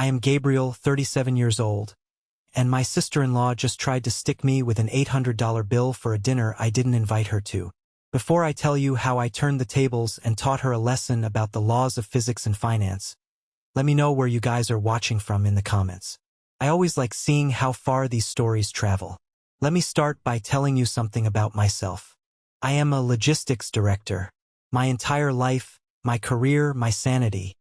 I am Gabriel, 37 years old, and my sister-in-law just tried to stick me with an $800 bill for a dinner I didn't invite her to. Before I tell you how I turned the tables and taught her a lesson about the laws of physics and finance, let me know where you guys are watching from in the comments. I always like seeing how far these stories travel. Let me start by telling you something about myself. I am a logistics director. My entire life, my career, my sanity,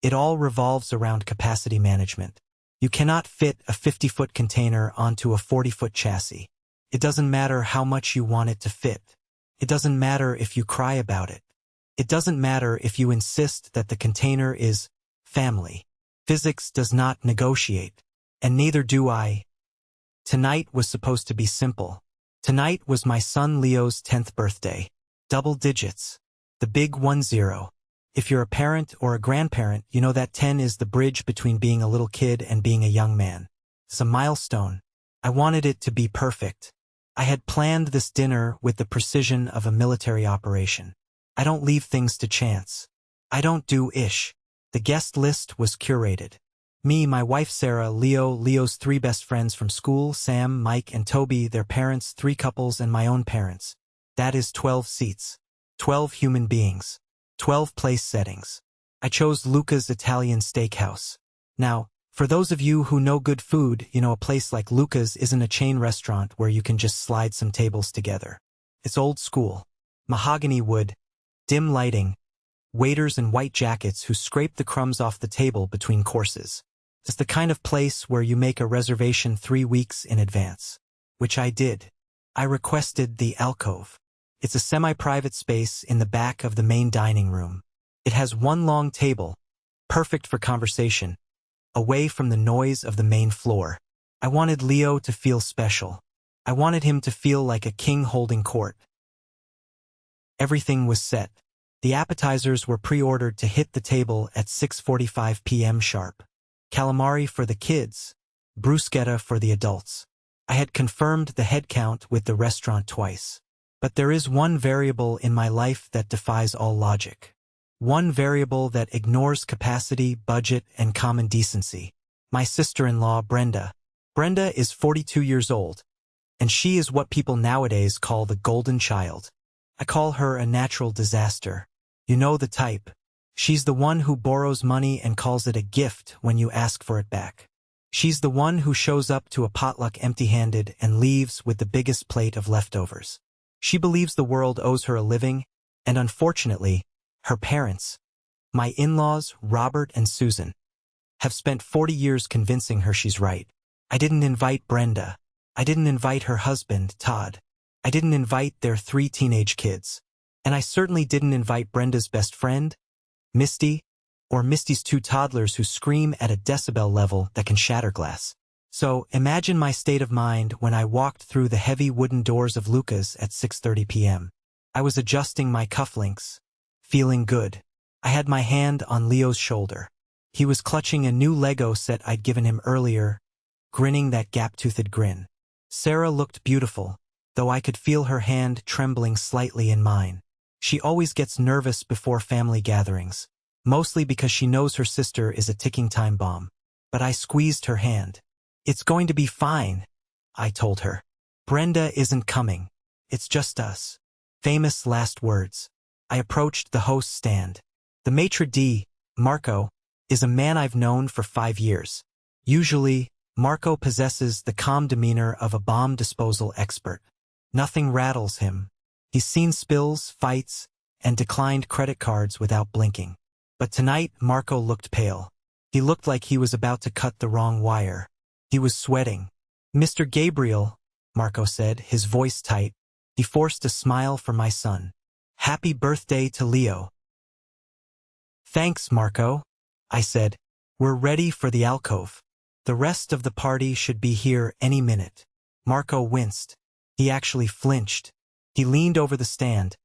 it all revolves around capacity management. You cannot fit a 50-foot container onto a 40-foot chassis. It doesn't matter how much you want it to fit. It doesn't matter if you cry about it. It doesn't matter if you insist that the container is family. Physics does not negotiate, and neither do I. Tonight was supposed to be simple. Tonight was my son Leo's 10th birthday. Double digits. The big 10. If you're a parent or a grandparent, you know that 10 is the bridge between being a little kid and being a young man. It's a milestone. I wanted it to be perfect. I had planned this dinner with the precision of a military operation. I don't leave things to chance. I don't do ish. The guest list was curated. Me, my wife Sarah, Leo's 3 best friends from school, Sam, Mike, and Toby, their parents, 3 couples, and my own parents. That is 12 seats. 12 human beings. 12 place settings. I chose Luca's Italian Steakhouse. Now, for those of you who know good food, you know a place like Luca's isn't a chain restaurant where you can just slide some tables together. It's old school. Mahogany wood, dim lighting, waiters in white jackets who scrape the crumbs off the table between courses. It's the kind of place where you make a reservation 3 weeks in advance. Which I did. I requested the alcove. It's a semi-private space in the back of the main dining room. It has one long table, perfect for conversation, away from the noise of the main floor. I wanted Leo to feel special. I wanted him to feel like a king holding court. Everything was set. The appetizers were pre-ordered to hit the table at 6:45 p.m. sharp. Calamari for the kids, bruschetta for the adults. I had confirmed the head count with the restaurant twice. But there is one variable in my life that defies all logic. One variable that ignores capacity, budget, and common decency. My sister-in-law, Brenda. Brenda is 42 years old, and she is what people nowadays call the golden child. I call her a natural disaster. You know the type. She's the one who borrows money and calls it a gift when you ask for it back. She's the one who shows up to a potluck empty-handed and leaves with the biggest plate of leftovers. She believes the world owes her a living, and unfortunately, her parents, my in-laws, Robert and Susan, have spent 40 years convincing her she's right. I didn't invite Brenda. I didn't invite her husband, Todd. I didn't invite their 3 teenage kids. And I certainly didn't invite Brenda's best friend, Misty, or Misty's 2 toddlers who scream at a decibel level that can shatter glass. So, imagine my state of mind when I walked through the heavy wooden doors of Luca's at 6:30 p.m. I was adjusting my cufflinks, feeling good. I had my hand on Leo's shoulder. He was clutching a new Lego set I'd given him earlier, grinning that gap-toothed grin. Sarah looked beautiful, though I could feel her hand trembling slightly in mine. She always gets nervous before family gatherings, mostly because she knows her sister is a ticking time bomb. But I squeezed her hand. "It's going to be fine," I told her. "Brenda isn't coming. It's just us." Famous last words. I approached the host's stand. The maitre d', Marco, is a man I've known for 5 years. Usually, Marco possesses the calm demeanor of a bomb disposal expert. Nothing rattles him. He's seen spills, fights, and declined credit cards without blinking. But tonight, Marco looked pale. He looked like he was about to cut the wrong wire. He was sweating. "Mr. Gabriel," Marco said, his voice tight. He forced a smile for my son. "Happy birthday to Leo." "Thanks, Marco," I said. "We're ready for the alcove. The rest of the party should be here any minute." Marco winced. He actually flinched. He leaned over the stand,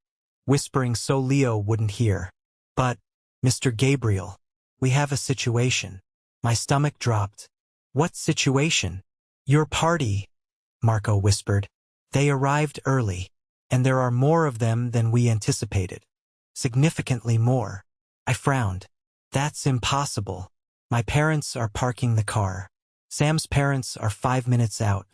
whispering so Leo wouldn't hear. "But, Mr. Gabriel, we have a situation." My stomach dropped. "What situation?" "Your party," Marco whispered. "They arrived early, and there are more of them than we anticipated. Significantly more." I frowned. "That's impossible." My parents are parking the car. Sam's parents are 5 minutes out.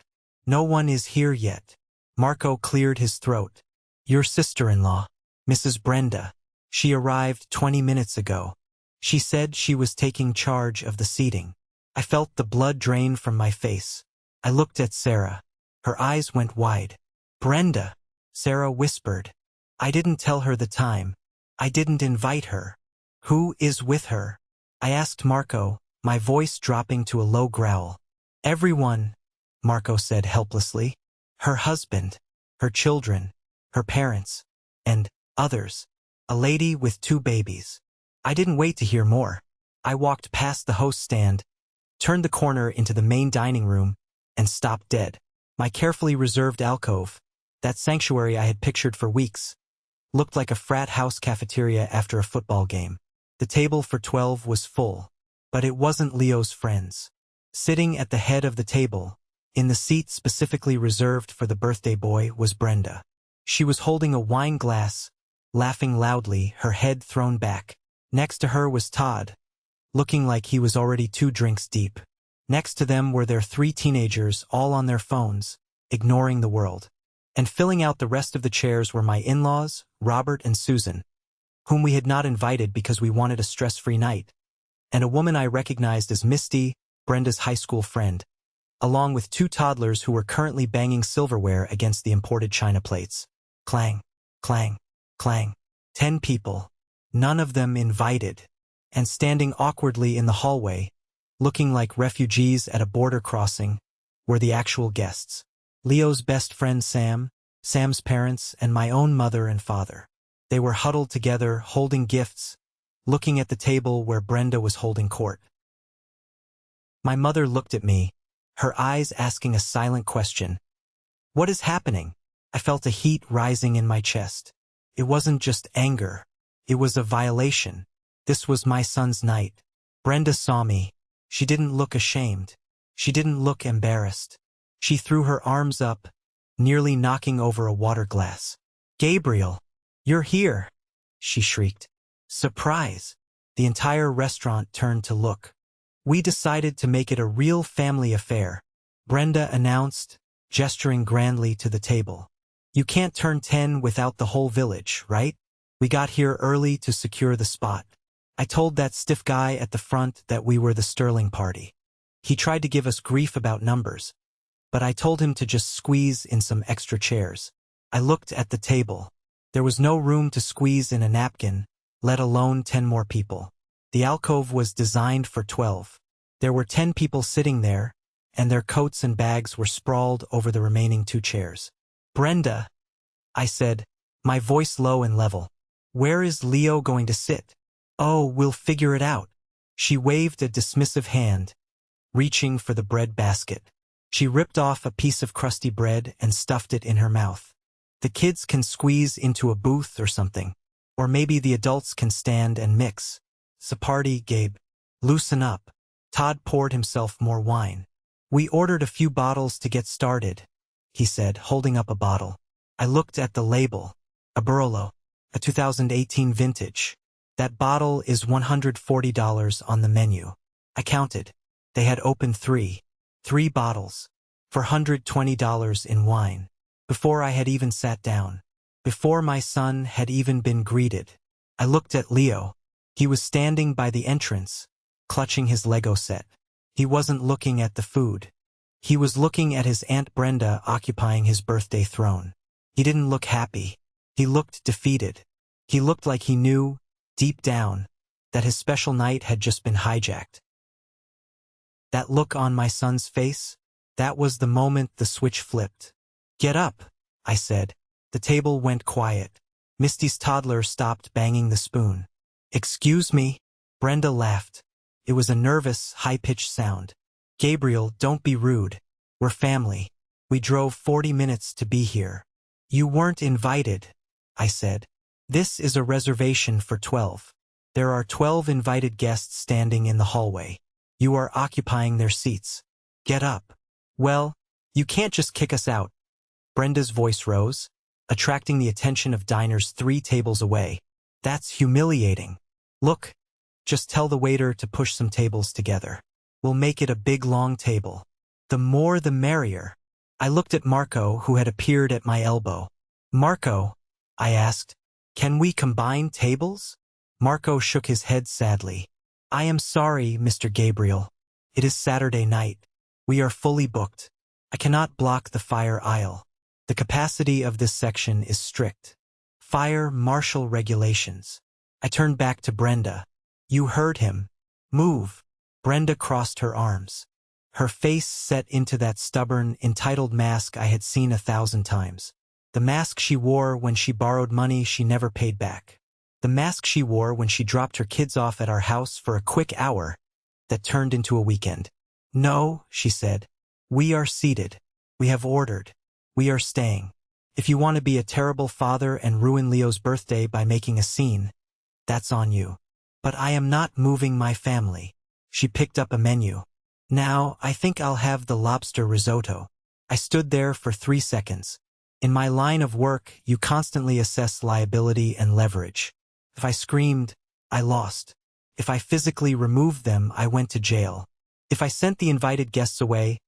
No one is here yet. Marco cleared his throat. Your sister-in-law, Mrs. Brenda. She arrived 20 minutes ago. She said she was taking charge of the seating. I felt the blood drain from my face. I looked at Sarah. Her eyes went wide. Brenda, Sarah whispered. I didn't tell her the time. I didn't invite her. Who is with her? I asked Marco, my voice dropping to a low growl. Everyone, Marco said helplessly. Her husband, her children, her parents, and others. A lady with 2 babies. I didn't wait to hear more. I walked past the host stand, turned the corner into the main dining room, and stopped dead. My carefully reserved alcove, that sanctuary I had pictured for weeks, looked like a frat house cafeteria after a football game. The table for 12 was full, but it wasn't Leo's friends. Sitting at the head of the table, in the seat specifically reserved for the birthday boy, was Brenda. She was holding a wine glass, laughing loudly, her head thrown back. Next to her was Todd, looking like he was already 2 drinks deep. Next to them were their 3 teenagers, all on their phones, ignoring the world. And filling out the rest of the chairs were my in-laws, Robert and Susan, whom we had not invited because we wanted a stress-free night, and a woman I recognized as Misty, Brenda's high school friend, along with 2 toddlers who were currently banging silverware against the imported china plates. Clang, clang, clang. 10 people, none of them invited, and standing awkwardly in the hallway, looking like refugees at a border crossing, were the actual guests. Leo's best friend Sam, Sam's parents, and my own mother and father. They were huddled together, holding gifts, looking at the table where Brenda was holding court. My mother looked at me, her eyes asking a silent question. What is happening? I felt a heat rising in my chest. It wasn't just anger. It was a violation. This was my son's night. Brenda saw me. She didn't look ashamed. She didn't look embarrassed. She threw her arms up, nearly knocking over a water glass. Gabriel, you're here, she shrieked. Surprise! The entire restaurant turned to look. We decided to make it a real family affair, Brenda announced, gesturing grandly to the table. You can't turn 10 without the whole village, right? We got here early to secure the spot. I told that stiff guy at the front that we were the Sterling party. He tried to give us grief about numbers, but I told him to just squeeze in some extra chairs. I looked at the table. There was no room to squeeze in a napkin, let alone 10 more people. The alcove was designed for 12. There were 10 people sitting there, and their coats and bags were sprawled over the remaining 2 chairs. Brenda, I said, my voice low and level. Where is Leo going to sit? Oh, we'll figure it out. She waved a dismissive hand, reaching for the bread basket. She ripped off a piece of crusty bread and stuffed it in her mouth. The kids can squeeze into a booth or something. Or maybe the adults can stand and mix. Sapardi, Gabe. Loosen up. Todd poured himself more wine. We ordered a few bottles to get started, he said, holding up a bottle. I looked at the label. A Barolo. A 2018 vintage. That bottle is $140 on the menu. I counted. They had opened 3 bottles. For $120 in wine. Before I had even sat down. Before my son had even been greeted. I looked at Leo. He was standing by the entrance, clutching his Lego set. He wasn't looking at the food. He was looking at his Aunt Brenda occupying his birthday throne. He didn't look happy. He looked defeated. He looked like he knew, deep down, that his special night had just been hijacked. That look on my son's face, that was the moment the switch flipped. Get up, I said. The table went quiet. Misty's toddler stopped banging the spoon. Excuse me? Brenda laughed. It was a nervous, high-pitched sound. Gabriel, don't be rude. We're family. We drove 40 minutes to be here. You weren't invited, I said. This is a reservation for 12. There are 12 invited guests standing in the hallway. You are occupying their seats. Get up. Well, you can't just kick us out. Brenda's voice rose, attracting the attention of diners 3 tables away. That's humiliating. Look, Just tell the waiter to push some tables together. We'll make it a big long table. The more the merrier. I looked at Marco, who had appeared at my elbow. Marco, I asked, can we combine tables? Marco shook his head sadly. I am sorry, Mr. Gabriel. It is Saturday night. We are fully booked. I cannot block the fire aisle. The capacity of this section is strict. Fire marshal regulations. I turned back to Brenda. You heard him. Move. Brenda crossed her arms. Her face set into that stubborn, entitled mask I had seen 1,000 times. The mask she wore when she borrowed money she never paid back. The mask she wore when she dropped her kids off at our house for a quick hour that turned into a weekend. No, she said. We are seated. We have ordered. We are staying. If you want to be a terrible father and ruin Leo's birthday by making a scene, that's on you. But I am not moving my family. She picked up a menu. Now, I think I'll have the lobster risotto. I stood there for 3 seconds. In my line of work, you constantly assess liability and leverage. If I screamed, I lost. If I physically removed them, I went to jail. If I sent the invited guests away,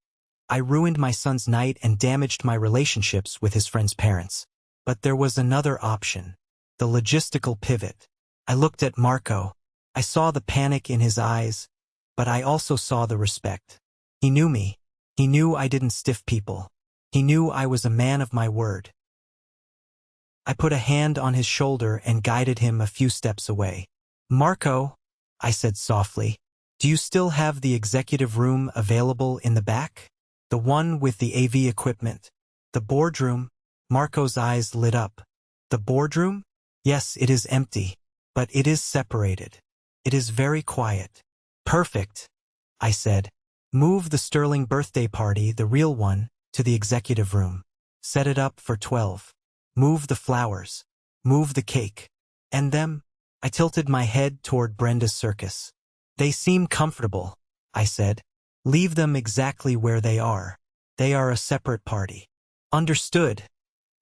I ruined my son's night and damaged my relationships with his friends' parents. But there was another option. The logistical pivot. I looked at Marco. I saw the panic in his eyes, but I also saw the respect. He knew me. He knew I didn't stiff people. He knew I was a man of my word. I put a hand on his shoulder and guided him a few steps away. Marco, I said softly, do you still have the executive room available in the back? The one with the AV equipment? The boardroom? Marco's eyes lit up. The boardroom? Yes, it is empty, but it is separated. It is very quiet. Perfect, I said. Move the Sterling birthday party, the real one, to the executive room. Set it up for 12. Move the flowers. Move the cake. And them? I tilted my head toward Brenda's circus. They seem comfortable, I said. Leave them exactly where they are. They are a separate party. Understood,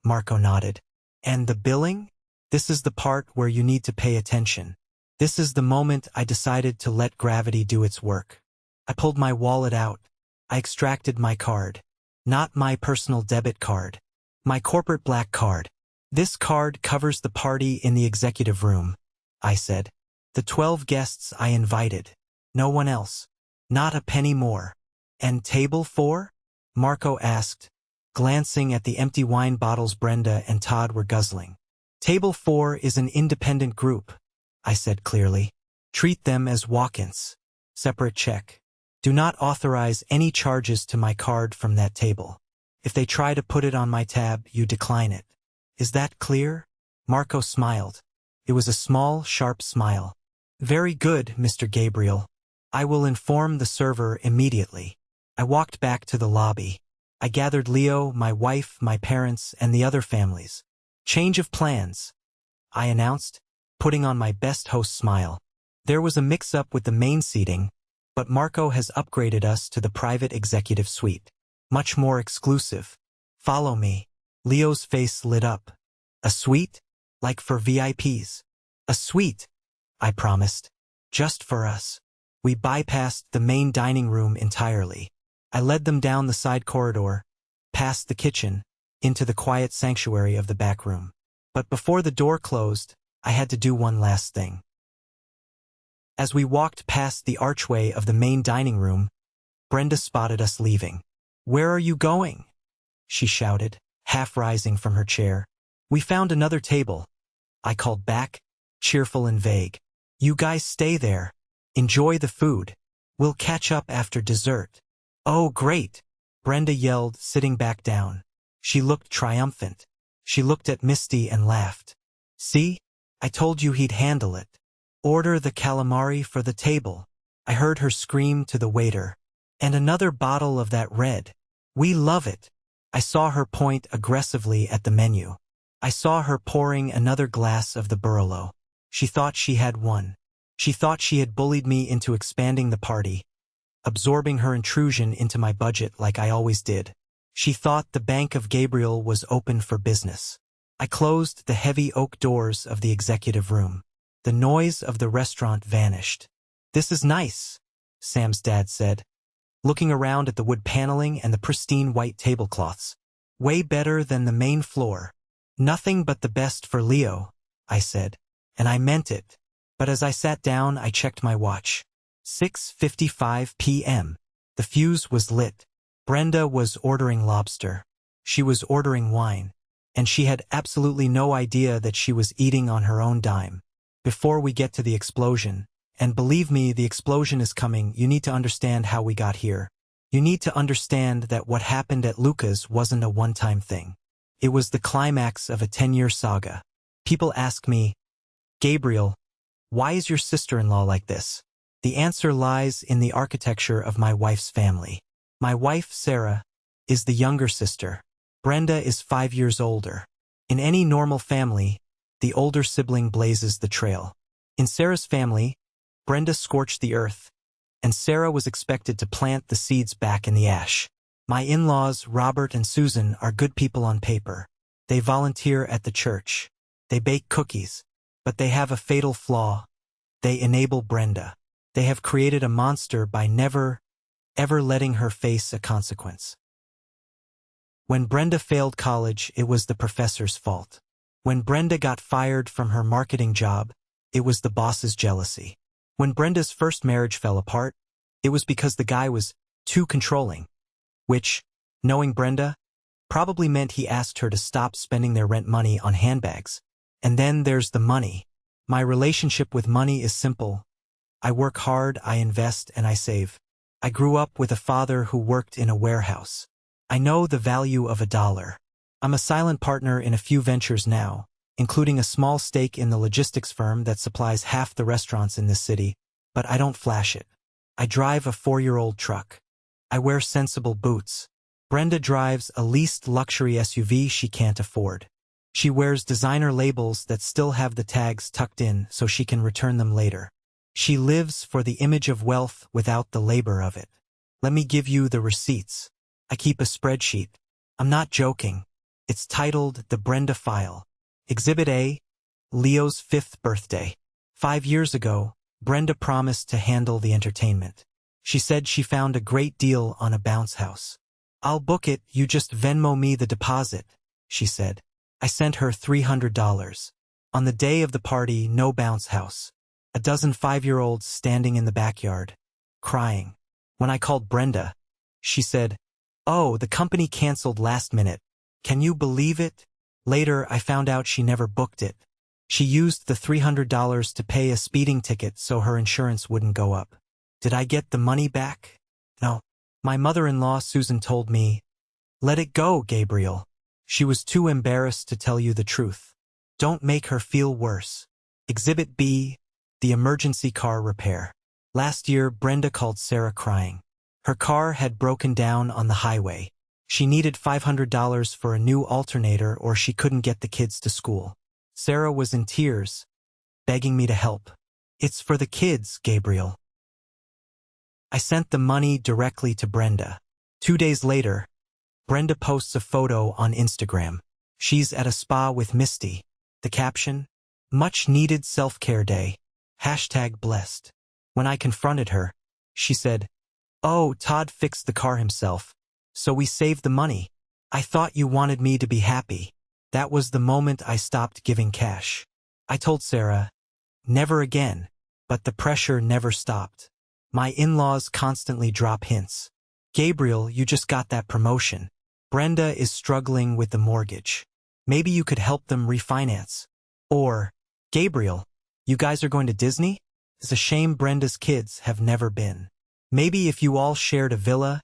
Marco nodded. And the billing? This is the part where you need to pay attention. This is the moment I decided to let gravity do its work. I pulled my wallet out. I extracted my card. Not my personal debit card. My corporate black card. This card covers the party in the executive room, I said. The 12 guests I invited. No one else. Not a penny more. And table 4? Marco asked, glancing at the empty wine bottles Brenda and Todd were guzzling. Table 4 is an independent group, I said clearly. Treat them as walk-ins. Separate check. Do not authorize any charges to my card from that table. If they try to put it on my tab, you decline it. Is that clear? Marco smiled. It was a small, sharp smile. Very good, Mr. Gabriel. I will inform the server immediately. I walked back to the lobby. I gathered Leo, my wife, my parents, and the other families. Change of plans, I announced, putting on my best host smile. There was a mix-up with the main seating, but Marco has upgraded us to the private executive suite. Much more exclusive. Follow me. Leo's face lit up. A suite? Like for VIPs? A suite, I promised. Just for us. We bypassed the main dining room entirely. I led them down the side corridor, past the kitchen, into the quiet sanctuary of the back room. But before the door closed, I had to do one last thing. As we walked past the archway of the main dining room, Brenda spotted us leaving. Where are you going? She shouted, half rising from her chair. We found another table, I called back, cheerful and vague. You guys stay there. Enjoy the food. We'll catch up after dessert. Oh, great, Brenda yelled, sitting back down. She looked triumphant. She looked at Misty and laughed. See? I told you he'd handle it. Order the calamari for the table. I heard her scream to the waiter. And another bottle of that red. We love it. I saw her point aggressively at the menu. I saw her pouring another glass of the Barolo. She thought she had won. She thought she had bullied me into expanding the party, absorbing her intrusion into my budget like I always did. She thought the Bank of Gabriel was open for business. I closed the heavy oak doors of the executive room. The noise of the restaurant vanished. "This is nice," Sam's dad said, looking around at the wood paneling and the pristine white tablecloths. "Way better than the main floor." "Nothing but the best for Leo," I said, and I meant it. But as I sat down, I checked my watch. 6:55 p.m. The fuse was lit. Brenda was ordering lobster. She was ordering wine. And she had absolutely no idea that she was eating on her own dime. Before we get to the explosion, and believe me, the explosion is coming, you need to understand how we got here. You need to understand that what happened at Luca's wasn't a one-time thing. It was the climax of a 10-year saga. People ask me, "Gabriel, why is your sister-in-law like this?" The answer lies in the architecture of my wife's family. My wife, Sarah, is the younger sister. Brenda is 5 years older. In any normal family, the older sibling blazes the trail. In Sarah's family, Brenda scorched the earth, and Sarah was expected to plant the seeds back in the ash. My in-laws, Robert and Susan, are good people on paper. They volunteer at the church. They bake cookies, but they have a fatal flaw. They enable Brenda. They have created a monster by never, ever letting her face a consequence. When Brenda failed college, it was the professor's fault. When Brenda got fired from her marketing job, it was the boss's jealousy. When Brenda's first marriage fell apart, it was because the guy was too controlling, which, knowing Brenda, probably meant he asked her to stop spending their rent money on handbags. And then there's the money. My relationship with money is simple. I work hard, I invest, and I save. I grew up with a father who worked in a warehouse. I know the value of $1. I'm a silent partner in a few ventures now, including a small stake in the logistics firm that supplies half the restaurants in this city, but I don't flash it. I drive a 4-year-old truck. I wear sensible boots. Brenda drives a leased luxury SUV she can't afford. She wears designer labels that still have the tags tucked in so she can return them later. She lives for the image of wealth without the labor of it. Let me give you the receipts. I keep a spreadsheet. I'm not joking. It's titled The Brenda File. Exhibit A, Leo's 5th birthday. 5 years ago, Brenda promised to handle the entertainment. She said she found a great deal on a bounce house. "I'll book it, you just Venmo me the deposit," she said. I sent her $300. On the day of the party, no bounce house. A dozen 5-year-olds standing in the backyard, crying. When I called Brenda, she said, "Oh, the company canceled last minute. Can you believe it?" Later, I found out she never booked it. She used the $300 to pay a speeding ticket so her insurance wouldn't go up. Did I get the money back? No. My mother-in-law, Susan, told me, "Let it go, Gabriel." She was too embarrassed to tell you the truth. Don't make her feel worse. Exhibit B, the emergency car repair. Last year, Brenda called Sarah crying. Her car had broken down on the highway. She needed $500 for a new alternator or she couldn't get the kids to school. Sarah was in tears, begging me to help. "It's for the kids, Gabriel." I sent the money directly to Brenda. 2 days later, Brenda posts a photo on Instagram. She's at a spa with Misty. The caption, "Much needed self-care day. #blessed. When I confronted her, she said, "Oh, Todd fixed the car himself, so we saved the money. I thought you wanted me to be happy." That was the moment I stopped giving cash. I told Sarah, never again, but the pressure never stopped. My in-laws constantly drop hints. "Gabriel, you just got that promotion. Brenda is struggling with the mortgage. Maybe you could help them refinance." Or, "Gabriel, you guys are going to Disney? It's a shame Brenda's kids have never been. Maybe if you all shared a villa,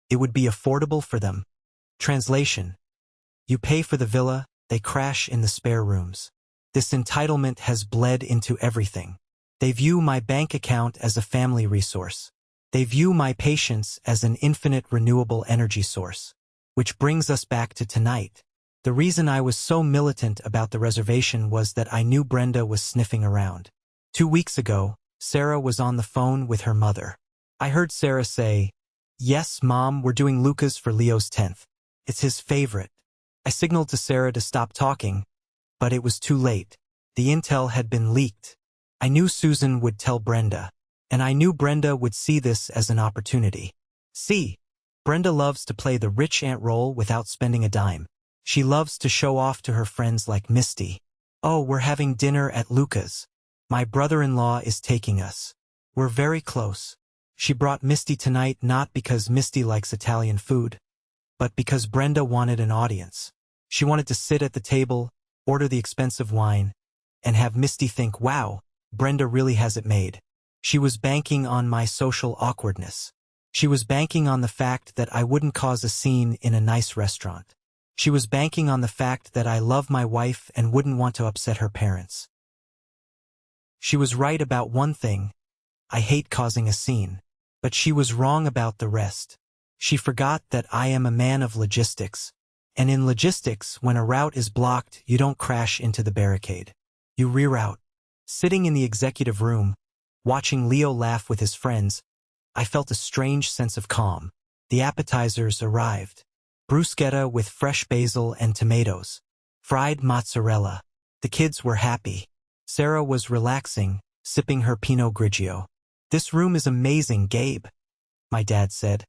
it would be affordable for them." Translation: you pay for the villa, they crash in the spare rooms. This entitlement has bled into everything. They view my bank account as a family resource. They view my patience as an infinite renewable energy source. Which brings us back to tonight. The reason I was so militant about the reservation was that I knew Brenda was sniffing around. 2 weeks ago, Sarah was on the phone with her mother. I heard Sarah say, "Yes, Mom, we're doing Luca's for Leo's 10th. It's his favorite." I signaled to Sarah to stop talking, but it was too late. The intel had been leaked. I knew Susan would tell Brenda, and I knew Brenda would see this as an opportunity. See, Brenda loves to play the rich aunt role without spending a dime. She loves to show off to her friends like Misty. Oh, we're having dinner at Luca's. My brother-in-law is taking us. We're very close. She brought Misty tonight not because Misty likes Italian food, but because Brenda wanted an audience. She wanted to sit at the table, order the expensive wine, and have Misty think, wow, Brenda really has it made. She was banking on my social awkwardness. She was banking on the fact that I wouldn't cause a scene in a nice restaurant. She was banking on the fact that I love my wife and wouldn't want to upset her parents. She was right about one thing. I hate causing a scene. But she was wrong about the rest. She forgot that I am a man of logistics. And in logistics, when a route is blocked, you don't crash into the barricade. You reroute. Sitting in the executive room, watching Leo laugh with his friends, I felt a strange sense of calm. The appetizers arrived. Bruschetta with fresh basil and tomatoes. Fried mozzarella. The kids were happy. Sarah was relaxing, sipping her Pinot Grigio. This room is amazing, Gabe, my dad said,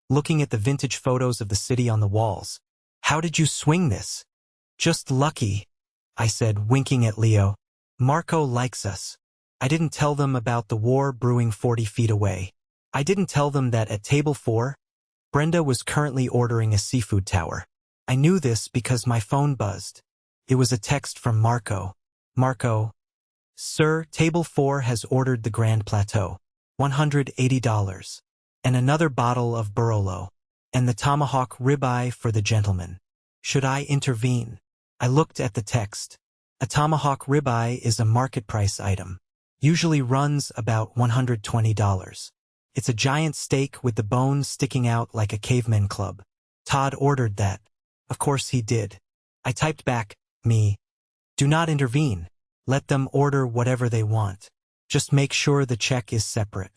looking at the vintage photos of the city on the walls. How did you swing this? Just lucky, I said, winking at Leo. Marco likes us. I didn't tell them about the war brewing 40 feet away. I didn't tell them that at table 4, Brenda was currently ordering a seafood tower. I knew this because my phone buzzed. It was a text from Marco. Marco, Sir, table 4 has ordered the Grand Plateau. $180. And another bottle of Barolo. And the tomahawk ribeye for the gentleman. Should I intervene? I looked at the text. A tomahawk ribeye is a market price item. Usually runs about $120. It's a giant steak with the bones sticking out like a caveman club. Todd ordered that. Of course he did. I typed back, me. Do not intervene. Let them order whatever they want. Just make sure the check is separate.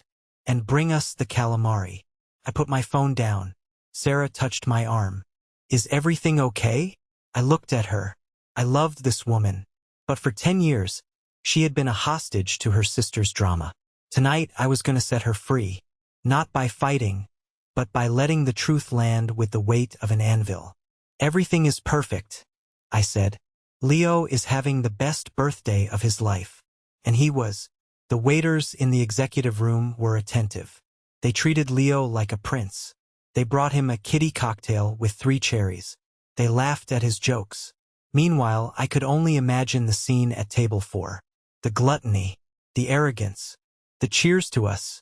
And bring us the calamari. I put my phone down. Sarah touched my arm. Is everything okay? I looked at her. I loved this woman. But for 10 years, she had been a hostage to her sister's drama. Tonight I was going to set her free. Not by fighting, but by letting the truth land with the weight of an anvil. Everything is perfect, I said. Leo is having the best birthday of his life. And he was. The waiters in the executive room were attentive. They treated Leo like a prince. They brought him a kitty cocktail with 3 cherries. They laughed at his jokes. Meanwhile, I could only imagine the scene at table 4. The gluttony, the arrogance, the cheers to us,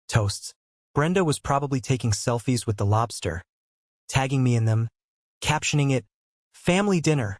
toasts. Brenda was probably taking selfies with the Lobster, tagging me in them, captioning it, family dinner.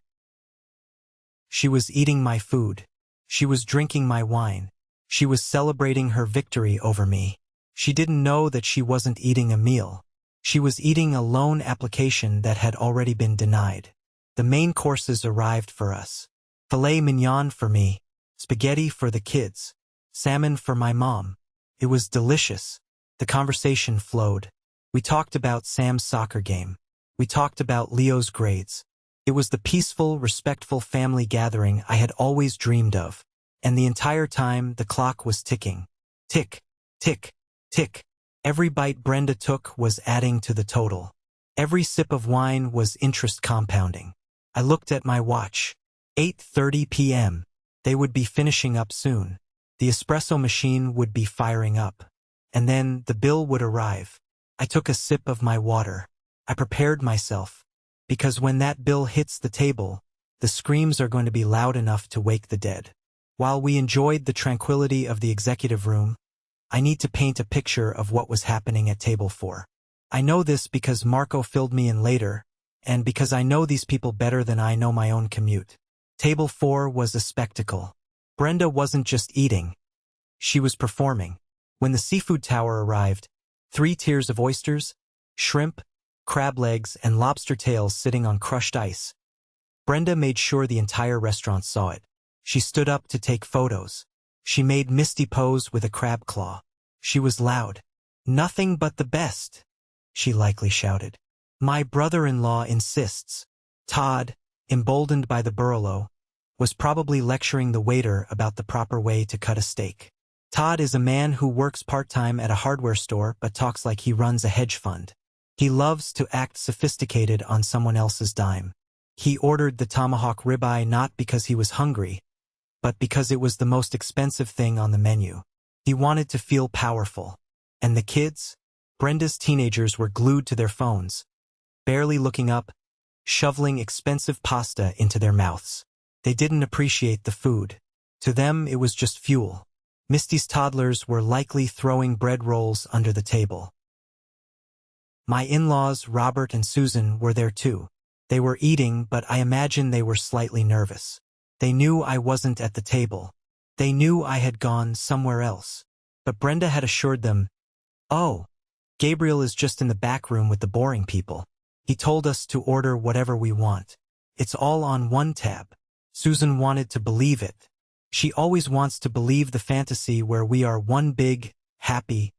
She was eating my food. She was drinking my wine. She was celebrating her victory over me. She didn't know that she wasn't eating a meal. She was eating a loan application that had already been denied. The main courses arrived for us. Filet mignon for me, spaghetti for the kids, salmon for my mom. It was delicious. The conversation flowed. We talked about Sam's soccer game. We talked about Leo's grades. It was the peaceful, respectful family gathering I had always dreamed of. And the entire time, the clock was ticking. Tick, tick, tick. Every bite Brenda took was adding to the total. Every sip of wine was interest compounding. I looked at my watch. 8:30 p.m. They would be finishing up soon. The espresso machine would be firing up. And then the bill would arrive. I took a sip of my water. I prepared myself. Because when that bill hits the table, the screams are going to be loud enough to wake the dead. While we enjoyed the tranquility of the executive room, I need to paint a picture of what was happening at table 4. I know this because Marco filled me in later, and because I know these people better than I know my own commute. Table 4 was a spectacle. Brenda wasn't just eating. She was performing. When the seafood tower arrived, 3 tiers of oysters, shrimp, crab legs, and lobster tails sitting on crushed ice. Brenda made sure the entire restaurant saw it. She stood up to take photos. She made Misty pose with a crab claw. She was loud. Nothing but the best, she likely shouted. My brother-in-law insists. Todd, emboldened by the Barolo, was probably lecturing the waiter about the proper way to cut a steak. Todd is a man who works part-time at a hardware store but talks like he runs a hedge fund. He loves to act sophisticated on someone else's dime. He ordered the tomahawk ribeye not because he was hungry, but because it was the most expensive thing on the menu. He wanted to feel powerful. And the kids? Brenda's teenagers were glued to their phones, barely looking up, shoveling expensive pasta into their mouths. They didn't appreciate the food. To them, it was just fuel. Misty's toddlers were likely throwing bread rolls under the table. My in-laws, Robert and Susan, were there too. They were eating, but I imagine they were slightly nervous. They knew I wasn't at the table. They knew I had gone somewhere else. But Brenda had assured them, "Oh, Gabriel is just in the back room with the boring people. He told us to order whatever we want. It's all on one tab." Susan wanted to believe it. She always wants to believe the fantasy where we are one big, happy,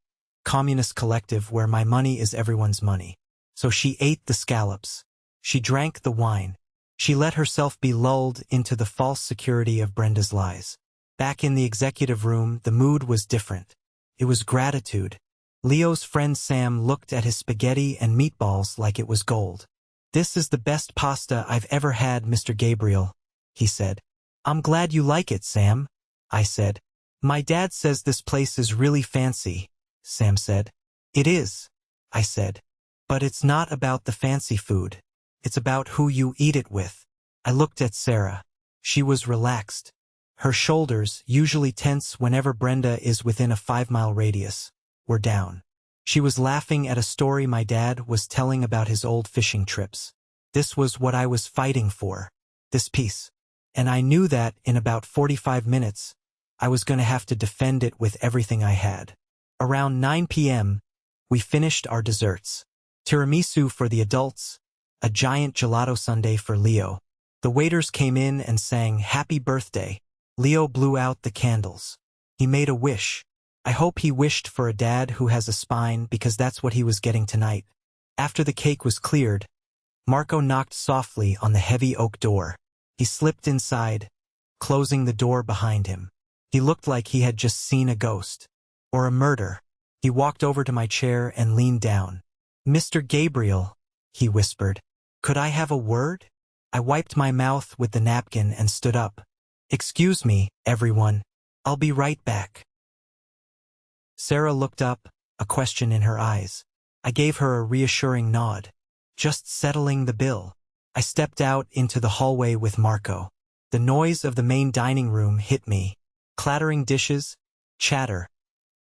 communist collective where my money is everyone's money. So she ate the scallops. She drank the wine. She let herself be lulled into the false security of Brenda's lies. Back in the executive room, the mood was different. It was gratitude. Leo's friend Sam looked at his spaghetti and meatballs like it was gold. "This is the best pasta I've ever had, Mr. Gabriel," he said. "I'm glad you like it, Sam," I said. "My dad says this place is really fancy," Sam said. "It is," I said. "But it's not about the fancy food. It's about who you eat it with." I looked at Sarah. She was relaxed. Her shoulders, usually tense whenever Brenda is within a 5-mile radius, were down. She was laughing at a story my dad was telling about his old fishing trips. This was what I was fighting for, this piece. And I knew that in about 45 minutes, I was going to have to defend it with everything I had. Around 9 p.m., we finished our desserts. Tiramisu for the adults, a giant gelato sundae for Leo. The waiters came in and sang "Happy Birthday." Leo blew out the candles. He made a wish. I hope he wished for a dad who has a spine because that's what he was getting tonight. After the cake was cleared, Marco knocked softly on the heavy oak door. He slipped inside, closing the door behind him. He looked like he had just seen a ghost. Or a murder. He walked over to my chair and leaned down. "Mr. Gabriel," he whispered, "could I have a word?" I wiped my mouth with the napkin and stood up. "Excuse me, everyone. I'll be right back." Sarah looked up, a question in her eyes. I gave her a reassuring nod. "Just settling the bill." I stepped out into the hallway with Marco. The noise of the main dining room hit me. Clattering dishes, chatter,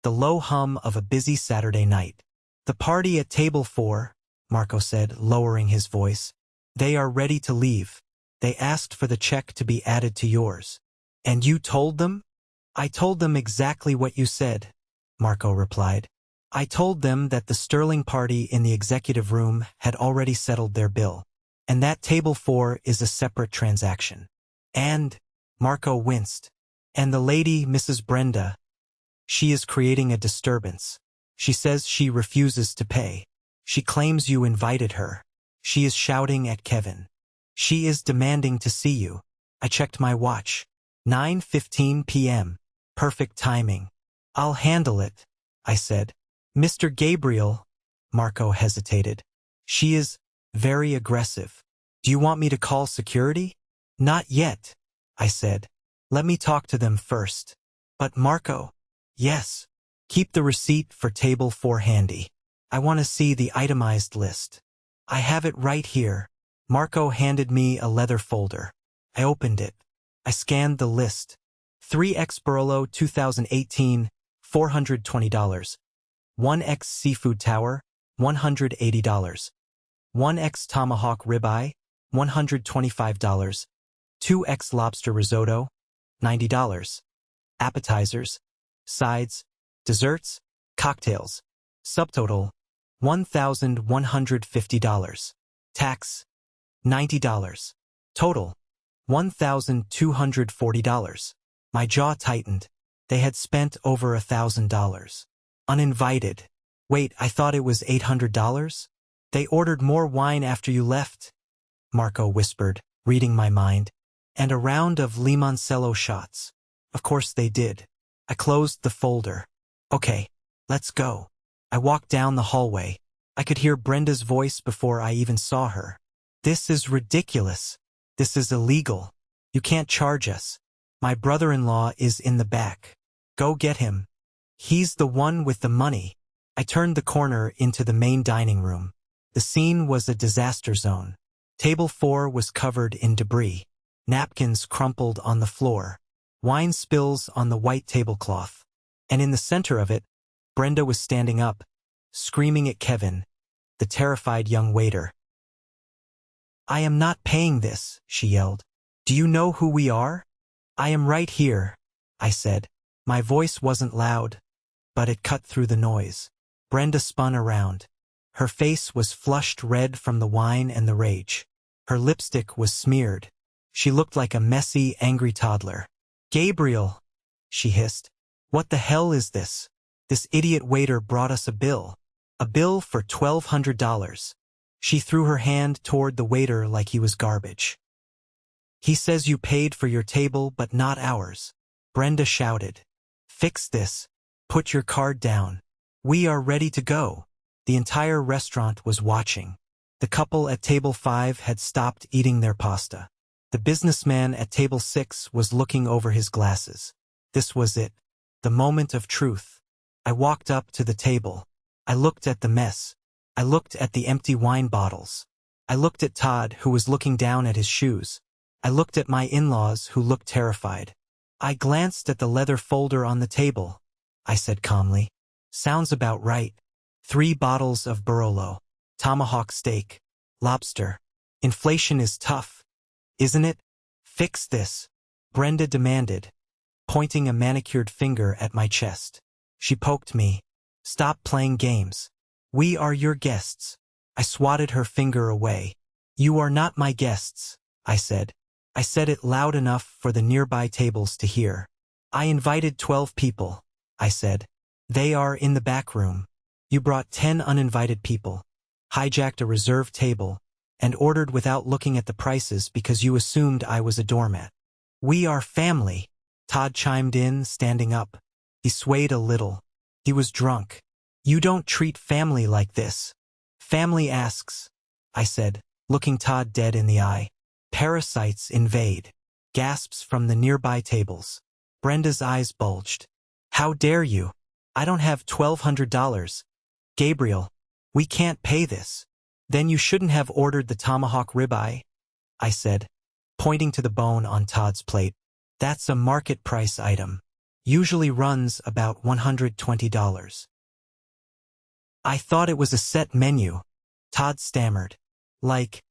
the low hum of a busy Saturday night. "The party at table 4, Marco said, lowering his voice. "They are ready to leave. They asked for the check to be added to yours." "And you told them?" "I told them exactly what you said," Marco replied. "I told them that the Sterling party in the executive room had already settled their bill, and that table 4 is a separate transaction. And," Marco winced, "and the lady, Mrs. Brenda, she is creating a disturbance. She says she refuses to pay. She claims you invited her. She is shouting at Kevin. She is demanding to see you." I checked my watch. 9:15 p.m. Perfect timing. "I'll handle it," I said. "Mr. Gabriel," Marco hesitated. "She is very aggressive. Do you want me to call security?" "Not yet," I said. "Let me talk to them first." "But Marco." "Yes. Keep the receipt for table 4 handy. I want to see the itemized list." "I have it right here." Marco handed me a leather folder. I opened it. I scanned the list. 3X Barolo 2018, $420. 1X Seafood Tower, $180. 1X Tomahawk Ribeye, $125. 2X Lobster Risotto, $90. Appetizers, sides, desserts, cocktails. Subtotal, $1,150. Tax, $90. Total, $1,240. My jaw tightened. They had spent over $1,000. Uninvited. Wait, I thought it was $800? "They ordered more wine after you left," Marco whispered, reading my mind. And a round of limoncello shots. Of course they did. I closed the folder. Okay, let's go. I walked down the hallway. I could hear Brenda's voice before I even saw her. This is ridiculous. This is illegal. You can't charge us. My brother-in-law is in the back. Go get him. He's the one with the money. I turned the corner into the main dining room. The scene was a disaster zone. Table 4 was covered in debris. Napkins crumpled on the floor. Wine spills on the white tablecloth. And in the center of it, Brenda was standing up, screaming at Kevin, the terrified young waiter. I am not paying this, she yelled. Do you know who we are? I am right here, I said. My voice wasn't loud, but it cut through the noise. Brenda spun around. Her face was flushed red from the wine and the rage. Her lipstick was smeared. She looked like a messy, angry toddler. Gabriel, she hissed. What the hell is this? This idiot waiter brought us a bill. A bill for $1,200. She threw her hand toward the waiter like he was garbage. He says you paid for your table but not ours. Brenda shouted. Fix this. Put your card down. We are ready to go. The entire restaurant was watching. The couple at table 5 had stopped eating their pasta. The businessman at table 6 was looking over his glasses. This was it. The moment of truth. I walked up to the table. I looked at the mess. I looked at the empty wine bottles. I looked at Todd, who was looking down at his shoes. I looked at my in-laws, who looked terrified. I glanced at the leather folder on the table. I said calmly, sounds about right. 3 bottles of Barolo. Tomahawk steak. Lobster. Inflation is tough, isn't it? Fix this, Brenda demanded, pointing a manicured finger at my chest. She poked me. Stop playing games. We are your guests. I swatted her finger away. You are not my guests, I said. I said it loud enough for the nearby tables to hear. I invited 12 people, I said. They are in the back room. You brought 10 uninvited people, hijacked a reserved table, and ordered without looking at the prices because you assumed I was a doormat. We are family, Todd chimed in, standing up. He swayed a little. He was drunk. You don't treat family like this. Family asks, I said, looking Todd dead in the eye. Parasites invade. Gasps from the nearby tables. Brenda's eyes bulged. How dare you? I don't have $1,200. Gabriel, we can't pay this. Then you shouldn't have ordered the tomahawk ribeye, I said, pointing to the bone on Todd's plate. That's a market price item. Usually runs about $120. I thought it was a set menu, Todd stammered. Like,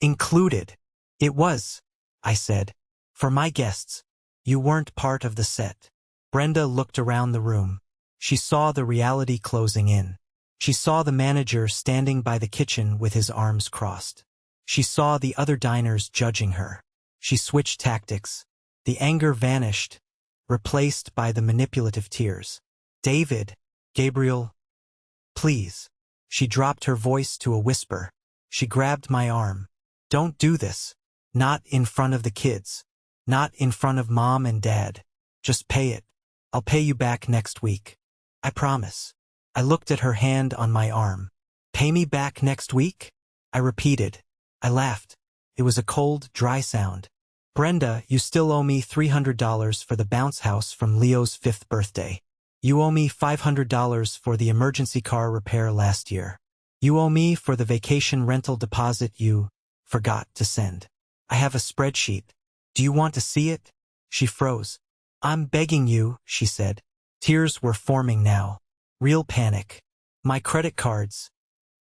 included. It was, I said. For my guests. You weren't part of the set. Brenda looked around the room. She saw the reality closing in. She saw the manager standing by the kitchen with his arms crossed. She saw the other diners judging her. She switched tactics. The anger vanished, replaced by the manipulative tears. David, Gabriel, please. She dropped her voice to a whisper. She grabbed my arm. Don't do this. Not in front of the kids. Not in front of Mom and Dad. Just pay it. I'll pay you back next week. I promise. I looked at her hand on my arm. Pay me back next week? I repeated. I laughed. It was a cold, dry sound. Brenda, you still owe me $300 for the bounce house from Leo's 5th birthday. You owe me $500 for the emergency car repair last year. You owe me for the vacation rental deposit you forgot to send. I have a spreadsheet. Do you want to see it? She froze. I'm begging you, she said. Tears were forming now. Real panic. My credit cards.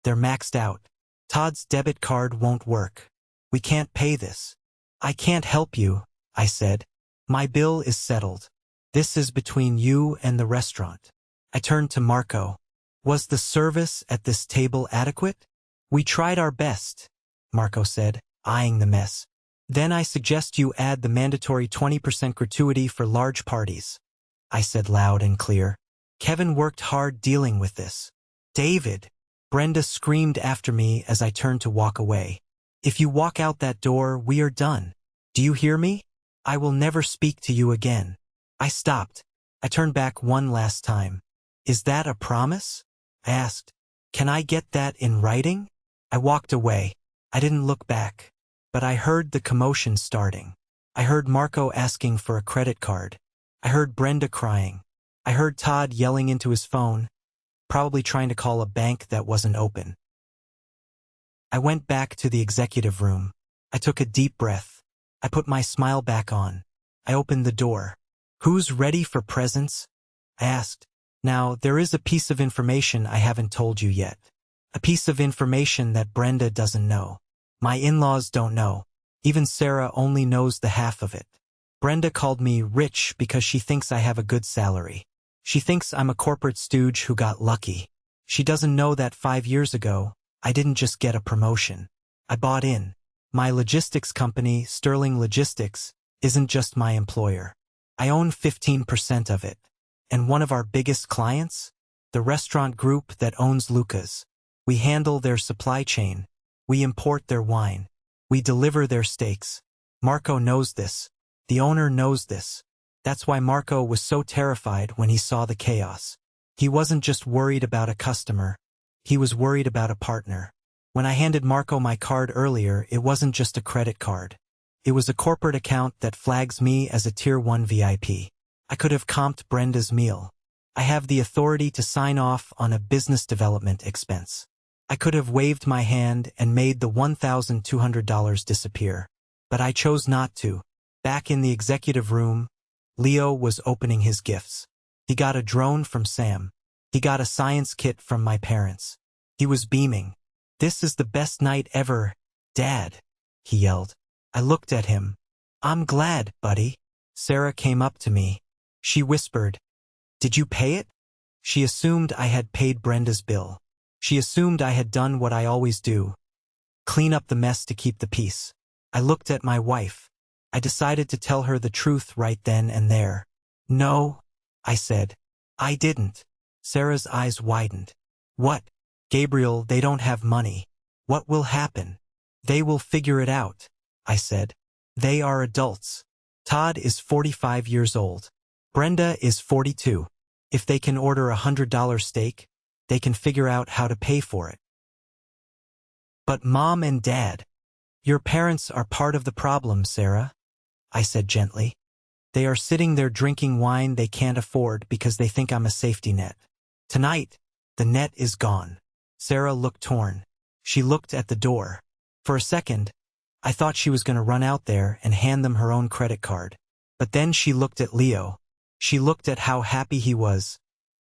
They're maxed out. Todd's debit card won't work. We can't pay this. I can't help you, I said. My bill is settled. This is between you and the restaurant. I turned to Marco. Was the service at this table adequate? We tried our best, Marco said, eyeing the mess. Then I suggest you add the mandatory 20% gratuity for large parties, I said loud and clear. Kevin worked hard dealing with this. David, Brenda screamed after me as I turned to walk away. If you walk out that door, we are done. Do you hear me? I will never speak to you again. I stopped. I turned back one last time. Is that a promise? I asked. Can I get that in writing? I walked away. I didn't look back. But I heard the commotion starting. I heard Marco asking for a credit card. I heard Brenda crying. I heard Todd yelling into his phone, probably trying to call a bank that wasn't open. I went back to the executive room. I took a deep breath. I put my smile back on. I opened the door. Who's ready for presents? I asked. Now, there is a piece of information I haven't told you yet. A piece of information that Brenda doesn't know. My in-laws don't know. Even Sarah only knows the half of it. Brenda called me rich because she thinks I have a good salary. She thinks I'm a corporate stooge who got lucky. She doesn't know that 5 years ago, I didn't just get a promotion. I bought in. My logistics company, Sterling Logistics, isn't just my employer. I own 15% of it. And one of our biggest clients? The restaurant group that owns Luca's. We handle their supply chain. We import their wine. We deliver their steaks. Marco knows this. The owner knows this. That's why Marco was so terrified when he saw the chaos. He wasn't just worried about a customer. He was worried about a partner. When I handed Marco my card earlier, it wasn't just a credit card. It was a corporate account that flags me as a Tier 1 VIP. I could have comped Brenda's meal. I have the authority to sign off on a business development expense. I could have waved my hand and made the $1,200 disappear. But I chose not to. Back in the executive room, Leo was opening his gifts. He got a drone from Sam. He got a science kit from my parents. He was beaming. This is the best night ever, Dad, he yelled. I looked at him. I'm glad, buddy. Sarah came up to me. She whispered, Did you pay it? She assumed I had paid Brenda's bill. She assumed I had done what I always do. Clean up the mess to keep the peace. I looked at my wife. I decided to tell her the truth right then and there. No, I said. I didn't. Sarah's eyes widened. What? Gabriel, they don't have money. What will happen? They will figure it out, I said. They are adults. Todd is 45 years old. Brenda is 42. If they can order $100 steak, they can figure out how to pay for it. But Mom and Dad, your parents are part of the problem, Sarah, I said gently. They are sitting there drinking wine they can't afford because they think I'm a safety net. Tonight, the net is gone. Sarah looked torn. She looked at the door. For a second, I thought she was going to run out there and hand them her own credit card. But then she looked at Leo. She looked at how happy he was,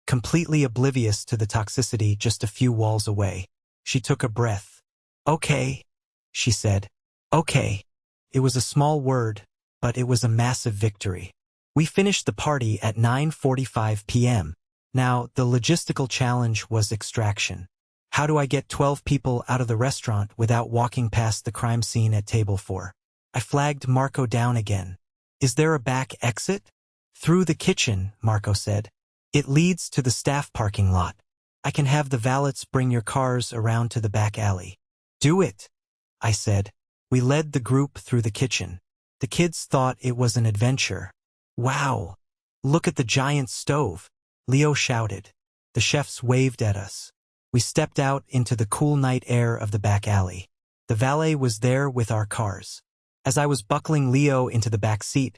completely oblivious to the toxicity just a few walls away. She took a breath. Okay, she said. Okay. It was a small word, but it was a massive victory. We finished the party at 9:45 p.m. Now, the logistical challenge was extraction. How do I get 12 people out of the restaurant without walking past the crime scene at table 4? I flagged Marco down again. Is there a back exit? Through the kitchen, Marco said. It leads to the staff parking lot. I can have the valets bring your cars around to the back alley. Do it, I said. We led the group through the kitchen. The kids thought it was an adventure. Wow! Look at the giant stove, Leo shouted. The chefs waved at us. We stepped out into the cool night air of the back alley. The valet was there with our cars. As I was buckling Leo into the back seat,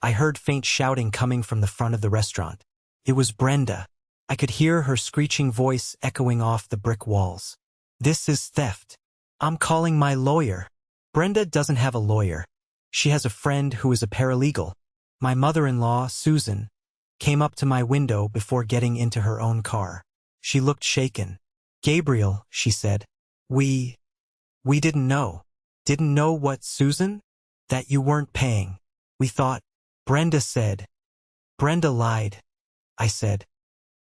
I heard faint shouting coming from the front of the restaurant. It was Brenda. I could hear her screeching voice echoing off the brick walls. This is theft. I'm calling my lawyer. Brenda doesn't have a lawyer. She has a friend who is a paralegal. My mother-in-law, Susan, came up to my window before getting into her own car. She looked shaken. Gabriel, she said. We didn't know. Didn't know what, Susan? That you weren't paying. We thought. Brenda said. Brenda lied. I said.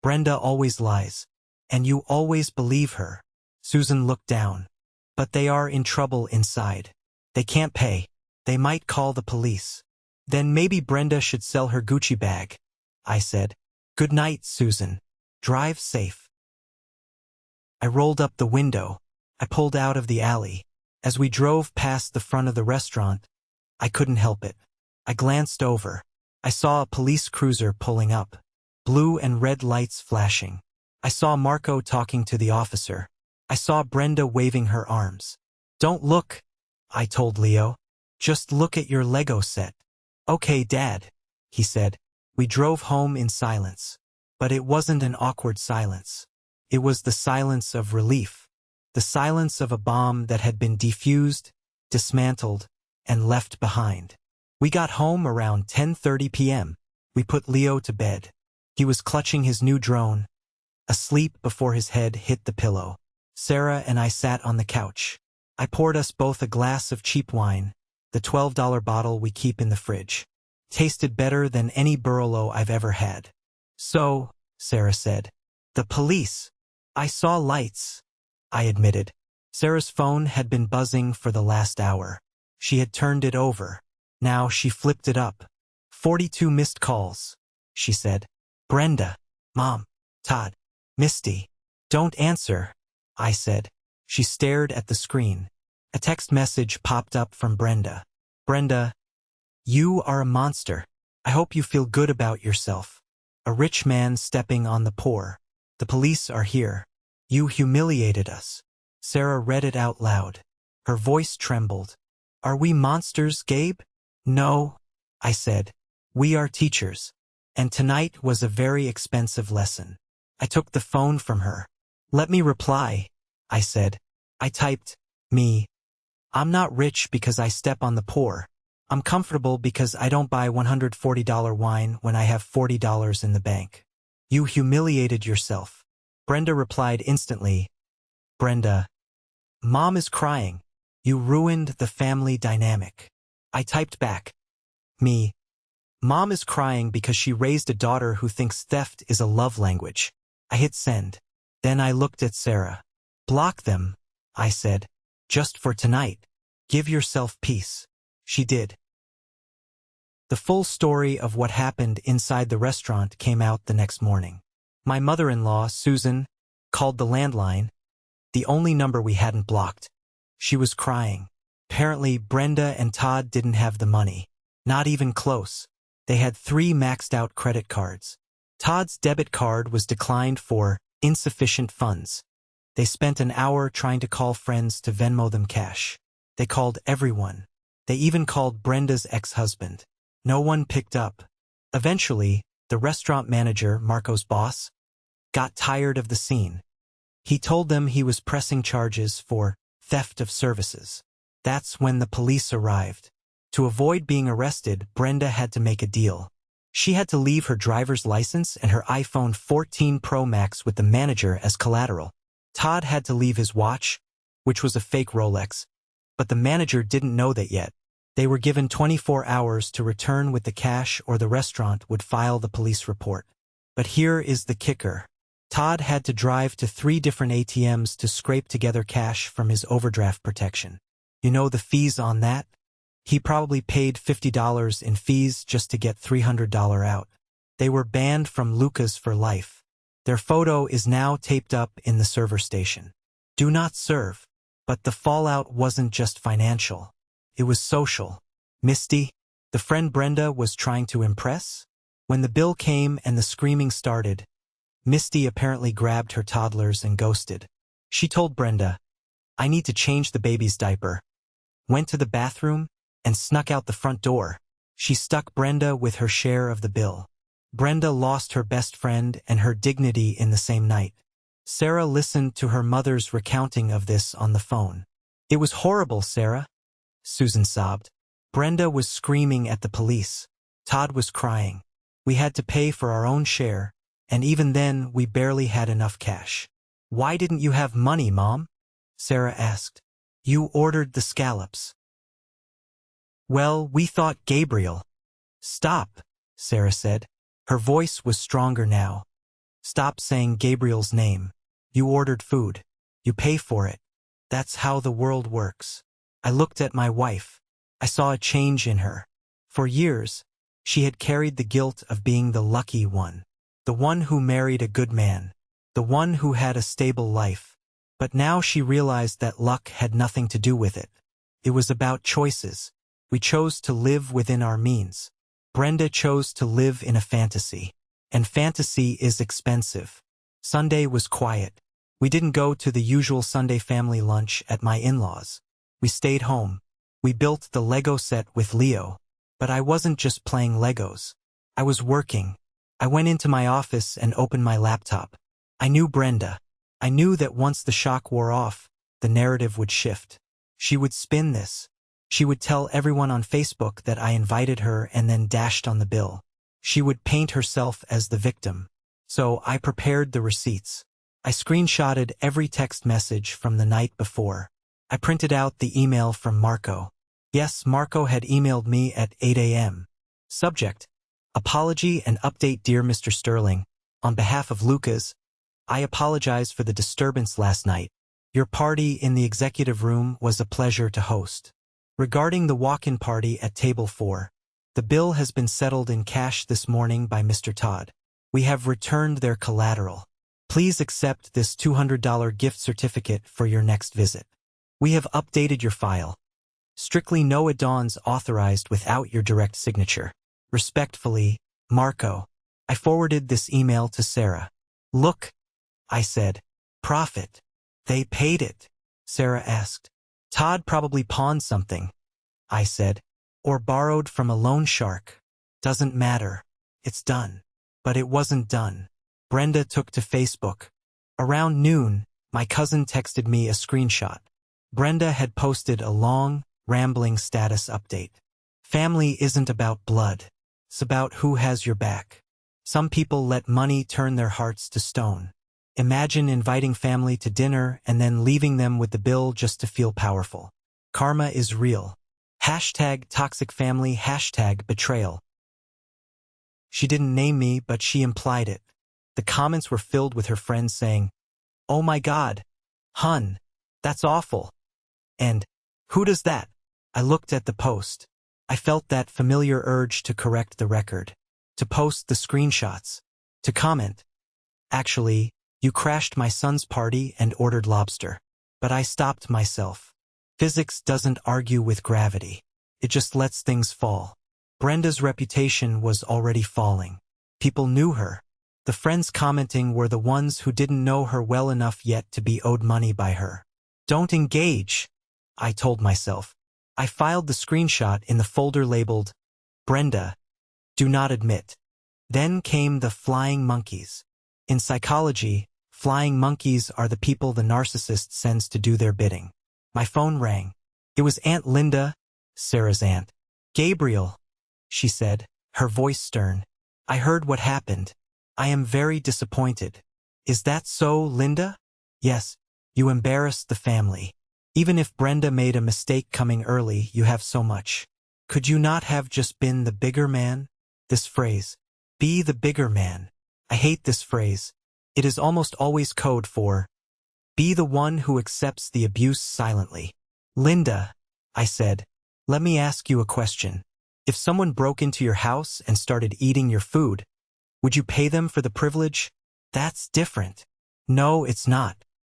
Brenda always lies. And you always believe her. Susan looked down. But they are in trouble inside. They can't pay. They might call the police. Then maybe Brenda should sell her Gucci bag, I said. Good night, Susan. Drive safe. I rolled up the window. I pulled out of the alley. As we drove past the front of the restaurant, I couldn't help it. I glanced over. I saw a police cruiser pulling up. Blue and red lights flashing. I saw Marco talking to the officer. I saw Brenda waving her arms. Don't look, I told Leo. Just look at your Lego set. Okay, Dad, he said. We drove home in silence. But it wasn't an awkward silence. It was the silence of relief. The silence of a bomb that had been defused, dismantled, and left behind. We got home around 10:30 p.m. We put Leo to bed. He was clutching his new drone, asleep before his head hit the pillow. Sarah and I sat on the couch. I poured us both a glass of cheap wine, the $12 bottle we keep in the fridge. Tasted better than any Barolo I've ever had. So, Sarah said. The police. I saw lights, I admitted. Sarah's phone had been buzzing for the last hour. She had turned it over. Now she flipped it up. 42 missed calls, she said. Brenda, Mom, Todd, Misty. Don't answer, I said. She stared at the screen. A text message popped up from Brenda. Brenda, you are a monster. I hope you feel good about yourself. A rich man stepping on the poor. The police are here. You humiliated us. Sarah read it out loud. Her voice trembled. Are we monsters, Gabe? No, I said. We are teachers. And tonight was a very expensive lesson. I took the phone from her. Let me reply, I said. I typed, me. I'm not rich because I step on the poor. I'm comfortable because I don't buy $140 wine when I have $40 in the bank. You humiliated yourself. Brenda replied instantly. Brenda, Mom is crying. You ruined the family dynamic. I typed back. Me. Mom is crying because she raised a daughter who thinks theft is a love language. I hit send. Then I looked at Sarah. Block them, I said. Just for tonight. Give yourself peace. She did. The full story of what happened inside the restaurant came out the next morning. My mother-in-law, Susan, called the landline, the only number we hadn't blocked. She was crying. Apparently, Brenda and Todd didn't have the money. Not even close. They had 3 maxed-out credit cards. Todd's debit card was declined for insufficient funds. They spent an hour trying to call friends to Venmo them cash. They called everyone. They even called Brenda's ex-husband. No one picked up. Eventually, the restaurant manager, Marco's boss, got tired of the scene. He told them he was pressing charges for theft of services. That's when the police arrived. To avoid being arrested, Brenda had to make a deal. She had to leave her driver's license and her iPhone 14 Pro Max with the manager as collateral. Todd had to leave his watch, which was a fake Rolex, but the manager didn't know that yet. They were given 24 hours to return with the cash or the restaurant would file the police report. But here is the kicker. Todd had to drive to 3 different ATMs to scrape together cash from his overdraft protection. You know the fees on that? He probably paid $50 in fees just to get $300 out. They were banned from Lucas for life. Their photo is now taped up in the server station. Do not serve. But the fallout wasn't just financial. It was social. Misty, the friend Brenda was trying to impress? When the bill came and the screaming started, Misty apparently grabbed her toddlers and ghosted. She told Brenda, I need to change the baby's diaper. Went to the bathroom and snuck out the front door. She stuck Brenda with her share of the bill. Brenda lost her best friend and her dignity in the same night. Sarah listened to her mother's recounting of this on the phone. It was horrible, Sarah, Susan sobbed. Brenda was screaming at the police. Todd was crying. We had to pay for our own share, and even then we barely had enough cash. Why didn't you have money, Mom? Sarah asked. You ordered the scallops. Well, we thought Gabriel. Stop, Sarah said. Her voice was stronger now. Stop saying Gabriel's name. You ordered food. You pay for it. That's how the world works. I looked at my wife. I saw a change in her. For years, she had carried the guilt of being the lucky one. The one who married a good man. The one who had a stable life. But now she realized that luck had nothing to do with it. It was about choices. We chose to live within our means. Brenda chose to live in a fantasy. And fantasy is expensive. Sunday was quiet. We didn't go to the usual Sunday family lunch at my in-laws. We stayed home. We built the Lego set with Leo. But I wasn't just playing Legos. I was working. I went into my office and opened my laptop. I knew Brenda. I knew that once the shock wore off, the narrative would shift. She would spin this. She would tell everyone on Facebook that I invited her and then dashed on the bill. She would paint herself as the victim. So I prepared the receipts. I screenshotted every text message from the night before. I printed out the email from Marco. Yes, Marco had emailed me at 8 a.m. Subject: Apology and update. Dear Mr. Sterling, on behalf of Lucas, I apologize for the disturbance last night. Your party in the executive room was a pleasure to host. Regarding the walk-in party at table 4, the bill has been settled in cash this morning by Mr. Todd. We have returned their collateral. Please accept this $200 gift certificate for your next visit. We have updated your file. Strictly no add-ons authorized without your direct signature. Respectfully, Marco. I forwarded this email to Sarah. Look, I said. Profit. They paid it, Sarah asked. Todd probably pawned something, I said. Or borrowed from a loan shark. Doesn't matter. It's done. But it wasn't done. Brenda took to Facebook. Around noon, my cousin texted me a screenshot. Brenda had posted a long, rambling status update. Family isn't about blood. It's about who has your back. Some people let money turn their hearts to stone. Imagine inviting family to dinner and then leaving them with the bill just to feel powerful. Karma is real. #toxic family, #betrayal. She didn't name me, but she implied it. The comments were filled with her friends saying, "Oh my God, hun, that's awful." And, "Who does that?" I looked at the post. I felt that familiar urge to correct the record, to post the screenshots, to comment. Actually, you crashed my son's party and ordered lobster. But I stopped myself. Physics doesn't argue with gravity. It just lets things fall. Brenda's reputation was already falling. People knew her. The friends commenting were the ones who didn't know her well enough yet to be owed money by her. Don't engage, I told myself. I filed the screenshot in the folder labeled, Brenda, do not admit. Then came the flying monkeys. In psychology, flying monkeys are the people the narcissist sends to do their bidding. My phone rang. It was Aunt Linda, Sarah's aunt. Gabriel, she said, her voice stern. I heard what happened. I am very disappointed. Is that so, Linda? Yes, you embarrassed the family. Even if Brenda made a mistake coming early, you have so much. Could you not have just been the bigger man? This phrase, be the bigger man. I hate this phrase. It is almost always code for, be the one who accepts the abuse silently. Linda, I said, let me ask you a question. If someone broke into your house and started eating your food, would you pay them for the privilege? That's different. No, it's not.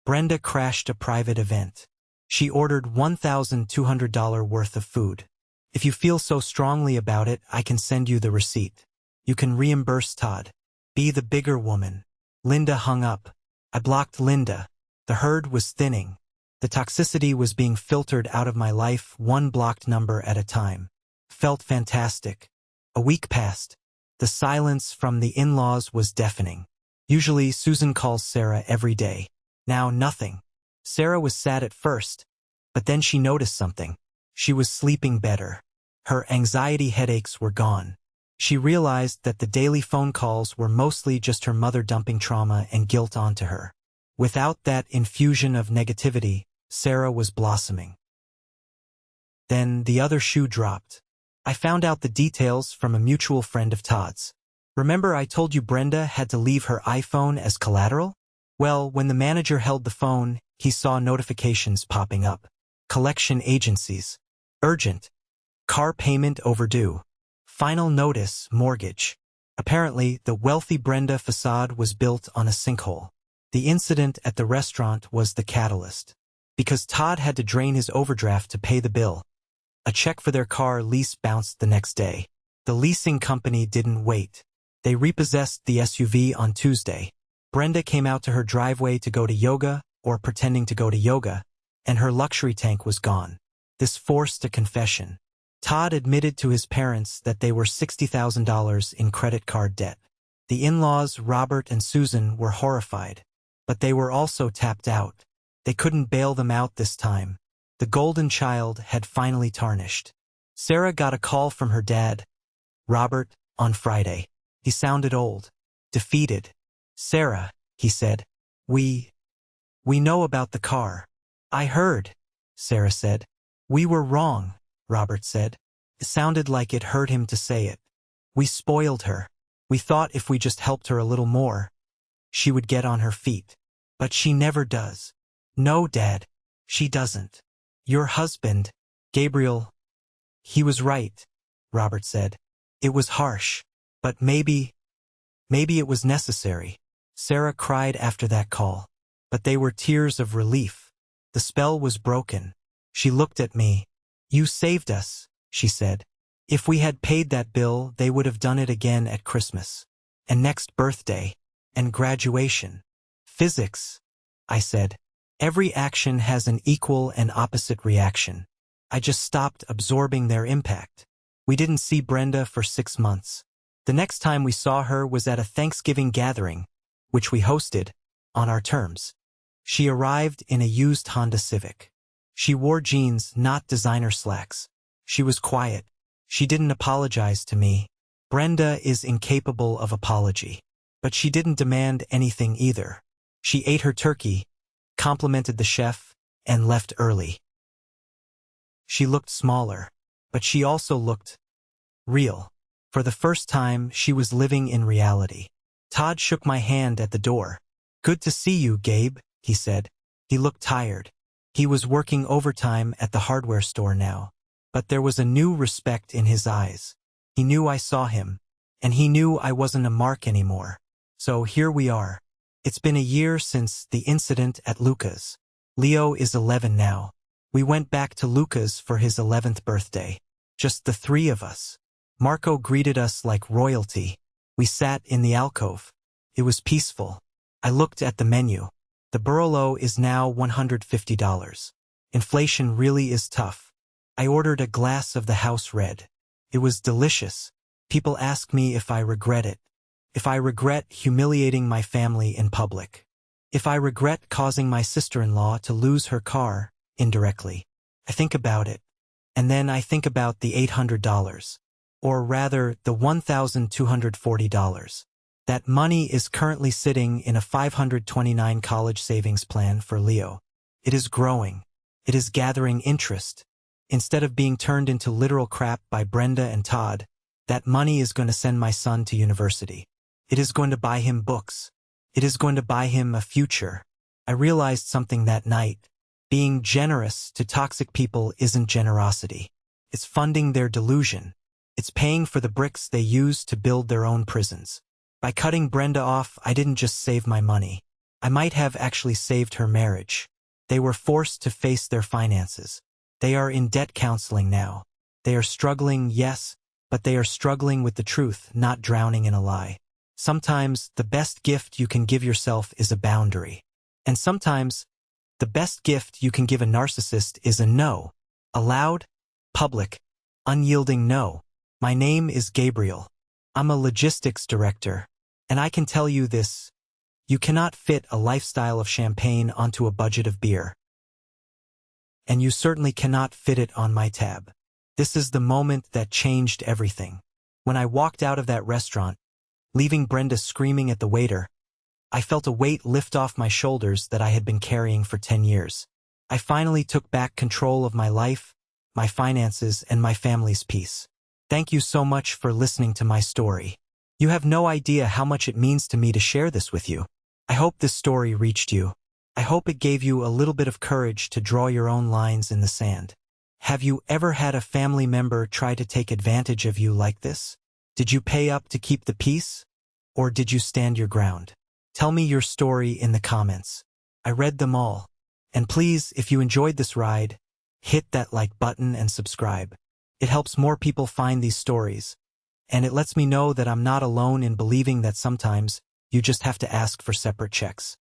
Brenda crashed a private event. She ordered $1,200 worth of food. If you feel so strongly about it, I can send you the receipt. You can reimburse Todd. Be the bigger woman. Linda hung up. I blocked Linda. The herd was thinning. The toxicity was being filtered out of my life, one blocked number at a time. Felt fantastic. A week passed. The silence from the in-laws was deafening. Usually, Susan calls Sarah every day. Now, nothing. Sarah was sad at first, but then she noticed something. She was sleeping better. Her anxiety headaches were gone. She realized that the daily phone calls were mostly just her mother dumping trauma and guilt onto her. Without that infusion of negativity, Sarah was blossoming. Then the other shoe dropped. I found out the details from a mutual friend of Todd's. Remember I told you Brenda had to leave her iPhone as collateral? Well, when the manager held the phone, he saw notifications popping up. Collection agencies. Urgent. Car payment overdue. Final notice, mortgage. Apparently, the wealthy Brenda facade was built on a sinkhole. The incident at the restaurant was the catalyst. Because Todd had to drain his overdraft to pay the bill. A check for their car lease bounced the next day. The leasing company didn't wait. They repossessed the SUV on Tuesday. Brenda came out to her driveway to go to yoga, or pretending to go to yoga, and her luxury tank was gone. This forced a confession. Todd admitted to his parents that they were $60,000 in credit card debt. The in-laws, Robert and Susan, were horrified. But they were also tapped out. They couldn't bail them out this time. The golden child had finally tarnished. Sarah got a call from her dad, Robert, on Friday. He sounded old, defeated. "Sarah," he said, we know about the car." "I heard," Sarah said. "We were wrong," Robert said. It sounded like it hurt him to say it. "We spoiled her. We thought if we just helped her a little more, she would get on her feet. But she never does." "No, Dad, she doesn't. Your husband, Gabriel, he was right," Robert said. "It was harsh, but maybe it was necessary." Sarah cried after that call, but they were tears of relief. The spell was broken. She looked at me. "You saved us," she said. "If we had paid that bill, they would have done it again at Christmas, and next birthday, and graduation." "Physics," I said. "Every action has an equal and opposite reaction." I just stopped absorbing their impact. We didn't see Brenda for 6 months. The next time we saw her was at a Thanksgiving gathering, which we hosted, on our terms. She arrived in a used Honda Civic. She wore jeans, not designer slacks. She was quiet. She didn't apologize to me. Brenda is incapable of apology. But she didn't demand anything either. She ate her turkey, complimented the chef, and left early. She looked smaller, but she also looked real. For the first time, she was living in reality. Todd shook my hand at the door. "Good to see you, Gabe," he said. He looked tired. He was working overtime at the hardware store now. But there was a new respect in his eyes. He knew I saw him, and he knew I wasn't a mark anymore. So here we are. It's been a year since the incident at Luca's. Leo is 11 now. We went back to Luca's for his 11th birthday. Just the 3 of us. Marco greeted us like royalty. We sat in the alcove. It was peaceful. I looked at the menu. The Barolo is now $150. Inflation really is tough. I ordered a glass of the house red. It was delicious. People ask me if I regret it. If I regret humiliating my family in public. If I regret causing my sister-in-law to lose her car, indirectly. I think about it. And then I think about the $800. Or rather, the $1,240. That money is currently sitting in a $529 college savings plan for Leo. It is growing. It is gathering interest. Instead of being turned into literal crap by Brenda and Todd, that money is going to send my son to university. It is going to buy him books. It is going to buy him a future. I realized something that night. Being generous to toxic people isn't generosity. It's funding their delusion. It's paying for the bricks they use to build their own prisons. By cutting Brenda off, I didn't just save my money. I might have actually saved her marriage. They were forced to face their finances. They are in debt counseling now. They are struggling, yes, but they are struggling with the truth, not drowning in a lie. Sometimes, the best gift you can give yourself is a boundary. And sometimes, the best gift you can give a narcissist is a no. A loud, public, unyielding no. My name is Gabriel. I'm a logistics director. And I can tell you this. You cannot fit a lifestyle of champagne onto a budget of beer. And you certainly cannot fit it on my tab. This is the moment that changed everything. When I walked out of that restaurant, leaving Brenda screaming at the waiter, I felt a weight lift off my shoulders that I had been carrying for 10 years. I finally took back control of my life, my finances, and my family's peace. Thank you so much for listening to my story. You have no idea how much it means to me to share this with you. I hope this story reached you. I hope it gave you a little bit of courage to draw your own lines in the sand. Have you ever had a family member try to take advantage of you like this? Did you pay up to keep the peace? Or did you stand your ground? Tell me your story in the comments. I read them all. And please, if you enjoyed this ride, Hit that like button and subscribe. It helps more people find these stories, and it lets me know that I'm not alone in believing that sometimes you just have to ask for separate checks.